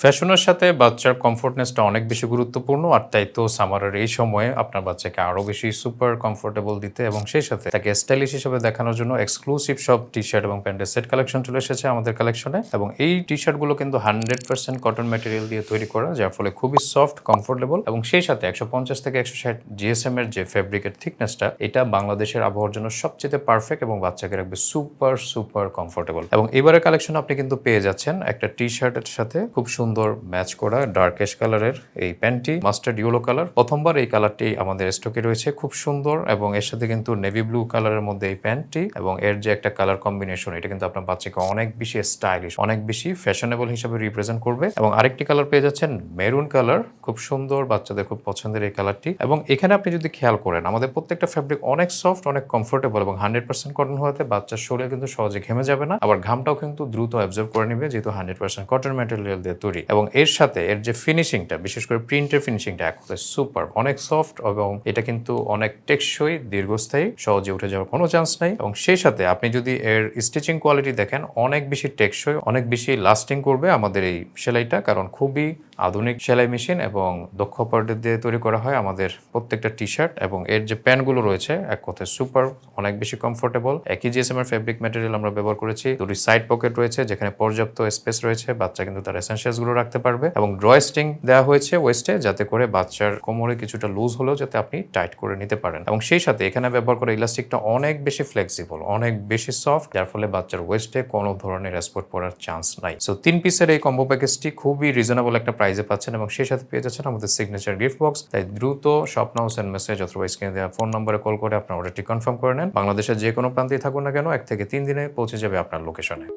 ফ্যাশনের সাথে বাচ্চার কমফোর্টনেসটা অনেক বেশি গুরুত্বপূর্ণ। আর তাই তো সামারের এই সময়ে আপনার বাচ্চাকে আরো বেশি সুপার কমফোর্টেবল দিতে এবং সেই সাথে তাকে স্টাইলিশ হিসেবে দেখানোর জন্য এক্সক্লুসিভ সব টি-শার্ট এবং প্যান্টের সেট কালেকশন চলে এসেছে আমাদের কালেকশনে। এবং এই টি-শার্টগুলো কিন্তু 100% কটন ম্যাটেরিয়াল দিয়ে তৈরি করা, যার ফলে খুবই সফট, কমফোর্টেবল এবং সেই সাথে 150 থেকে 160 জিএসএম এর যে ফেব্রিকের থিকনেসটা, এটা বাংলাদেশের আবহাওয়ার জন্য সবচেয়ে পারফেক্ট এবং বাচ্চাকে রাখবে সুপার সুপার কমফোর্টেবল। এবং এবারের কালেকশনে আপনি কিন্তু পেয়ে যাচ্ছেন একটা টি-শার্টের সাথে খুব সুন্দর ম্যাচ করা ডার্কেশ কালারের এই প্যান্টটি, মাস্টার্ড ইয়েলো কালার। প্রথমবার এই কালারটি আমাদের স্টকে রয়েছে, খুব সুন্দর। এবং এর সাথে কিন্তু নেভি ব্লু কালারের মধ্যে এই প্যান্টটি এবং এর যে একটা কালার কম্বিনেশন, এটা কিন্তু আপনার বাচ্চাকে অনেক বেশি স্টাইলিশ, অনেক বেশি ফ্যাশনেবল হিসেবে রিপ্রেজেন্ট করবে। এবং আরেকটি কালার পেয়ে যাচ্ছেন মেরুন কালার, খুব সুন্দর, বাচ্চাদের খুব পছন্দের এই কালারটি। এবং এখানে আপনি যদি খেয়াল করেন, আমাদের প্রত্যেকটা ফ্যাব্রিক অনেক সফট, অনেক কমফোর্টেবল এবং 100% কটন হওয়াতে বাচ্চার শরীর কিন্তু সহজে ঘেমে যাবে না, আবার ঘামটাও কিন্তু দ্রুত অ্যাবজর্ব করে নেবে, যেহেতু 100% কটন ম্যাটেরিয়াল দিয়ে তৈরি। এবং এর সাথে এর যে ফিনিশিংটা, বিশেষ করে প্রিন্টের ফিনিশিংটা একদম সুপার, অনেক সফট এবং এটা কিন্তু অনেক টেকসই, দীর্ঘস্থায়ী, সহজে উঠে যাওয়ার কোনো চান্স নাই। এবং সেই সাথে আপনি যদি এর স্টিচিং কোয়ালিটি দেখেন, অনেক বেশি টেকসই, অনেক বেশি লাস্টিং করবে আমাদের এই সেলাইটা, কারণ খুবই আধুনিক সেলাই মেশিন এবং দক্ষ অপারেটর দিয়ে তৈরি করা হয় আমাদের প্রত্যেকটা টি-শার্ট। এবং এর যে প্যান্টগুলো রয়েছে, এক কথায় সুপার, অনেক বেশি কমফোর্টেবল। একই জিএসএম এর ফেব্রিক ম্যাটেরিয়াল আমরা ব্যবহার করেছি। দুটি সাইড পকেট রয়েছে যেখানে পর্যাপ্ত স্পেস রয়েছে, বাচ্চা কিন্তু তার এসেনশিয়ালস গুলো রাখতে পারবে। এবং ড্রয়স্টিং দেওয়া হয়েছে ওয়েস্টে, যাতে করে বাচ্চার কোমরে কিছুটা লুজ হলেও যাতে আপনি টাইট করে নিতে পারেন। এবং সেই সাথে এখানে ব্যবহার করা ইলাস্টিকটা অনেক বেশি ফ্লেক্সিবল, অনেক বেশি সফট, যার ফলে বাচ্চার ওয়েস্টে কোনো ধরনের স্পট পড়ার চান্স নাই। সো 3 পিসের এই কম্বো প্যাকেজটি খুবই রিজনেবল একটা প্রাইসে পাচ্ছেন এবং সেই সাথে পেয়ে যাচ্ছেন আমাদের সিগনেচার গিফট বক্স। তাই দ্রুত স্বপ্ন হোসেন মেসেজ অথবা স্ক্রিনে দেওয়া ফোন নম্বরে কল করে আপনার অর্ডারটি কনফার্ম করে নেন। বাংলাদেশের যে কোনো প্রান্তেই থাকুন না কেন, 1 থেকে 3 দিনে পৌঁছে যাবে আপনার লোকেশনে।